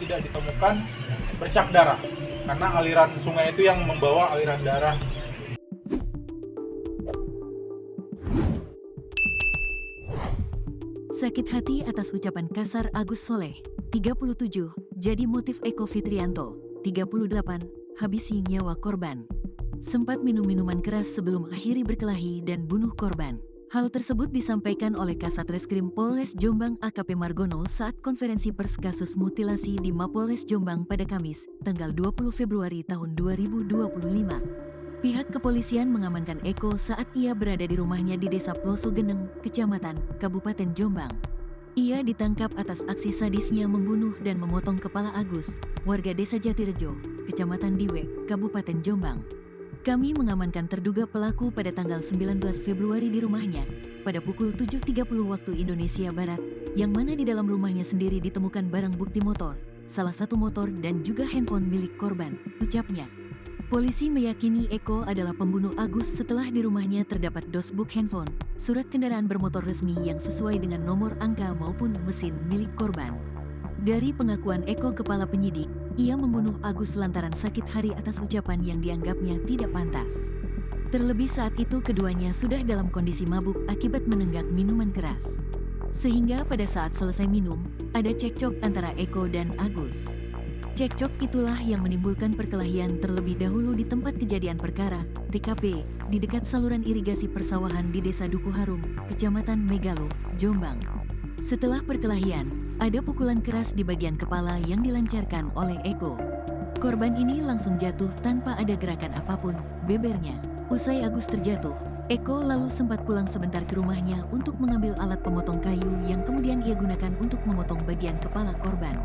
tidak ditemukan bercak darah, karena aliran sungai itu yang membawa aliran darah. Sakit hati atas ucapan kasar Agus Soleh, 37, jadi motif Eko Fitrianto, 38, habisi nyawa korban. Sempat minum minuman keras sebelum akhiri berkelahi dan bunuh korban. Hal tersebut disampaikan oleh Kasat Reskrim Polres Jombang AKP Margono saat konferensi pers kasus mutilasi di Mapolres Jombang pada Kamis, tanggal 20 Februari tahun 2025. Pihak kepolisian mengamankan Eko saat ia berada di rumahnya di Desa Ploso Geneng, Kecamatan, Kabupaten Jombang. Ia ditangkap atas aksi sadisnya membunuh dan memotong kepala Agus, warga Desa Jatirejo, Kecamatan Diwe, Kabupaten Jombang. Kami mengamankan terduga pelaku pada tanggal 19 Februari di rumahnya, pada pukul 7.30 waktu Indonesia Barat, yang mana di dalam rumahnya sendiri ditemukan barang bukti motor, salah satu motor dan juga handphone milik korban, ucapnya. Polisi meyakini Eko adalah pembunuh Agus setelah di rumahnya terdapat dosbook handphone, surat kendaraan bermotor resmi yang sesuai dengan nomor angka maupun mesin milik korban. Dari pengakuan Eko kepala penyidik, ia membunuh Agus lantaran sakit hari atas ucapan yang dianggapnya tidak pantas. Terlebih saat itu keduanya sudah dalam kondisi mabuk akibat menenggak minuman keras. Sehingga pada saat selesai minum, ada cekcok antara Eko dan Agus. Cekcok itulah yang menimbulkan perkelahian terlebih dahulu di tempat kejadian perkara, TKP, di dekat saluran irigasi persawahan di Desa Duku Harum, Kecamatan Megalo, Jombang. Setelah perkelahian, ada pukulan keras di bagian kepala yang dilancarkan oleh Eko. Korban ini langsung jatuh tanpa ada gerakan apapun, bebernya. Usai Agus terjatuh, Eko lalu sempat pulang sebentar ke rumahnya untuk mengambil alat pemotong kayu yang kemudian ia gunakan untuk memotong bagian kepala korban.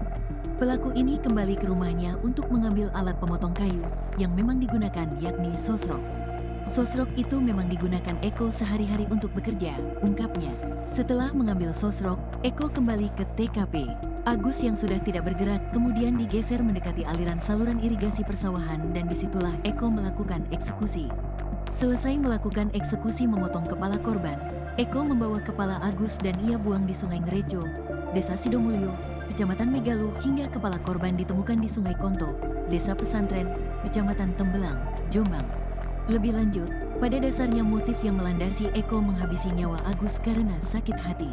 Pelaku ini kembali ke rumahnya untuk mengambil alat pemotong kayu yang memang digunakan yakni sosrok. Sosrok itu memang digunakan Eko sehari-hari untuk bekerja, ungkapnya. Setelah mengambil sosrok, Eko kembali ke TKP. Agus yang sudah tidak bergerak kemudian digeser mendekati aliran saluran irigasi persawahan dan disitulah Eko melakukan eksekusi. Selesai melakukan eksekusi memotong kepala korban, Eko membawa kepala Agus dan ia buang di Sungai Ngerejo, Desa Sidomulyo, Kecamatan Megalo hingga kepala korban ditemukan di Sungai Konto, Desa Pesantren, Kecamatan Tembelang, Jombang. Lebih lanjut, pada dasarnya motif yang melandasi Eko menghabisi nyawa Agus karena sakit hati.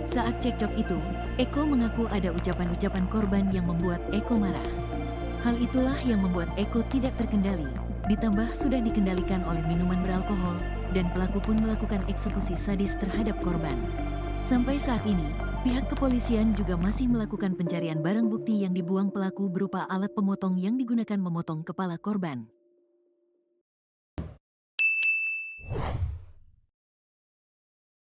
Saat cekcok itu, Eko mengaku ada ucapan-ucapan korban yang membuat Eko marah. Hal itulah yang membuat Eko tidak terkendali, ditambah sudah dikendalikan oleh minuman beralkohol, dan pelaku pun melakukan eksekusi sadis terhadap korban. Sampai saat ini, pihak kepolisian juga masih melakukan pencarian barang bukti yang dibuang pelaku berupa alat pemotong yang digunakan memotong kepala korban.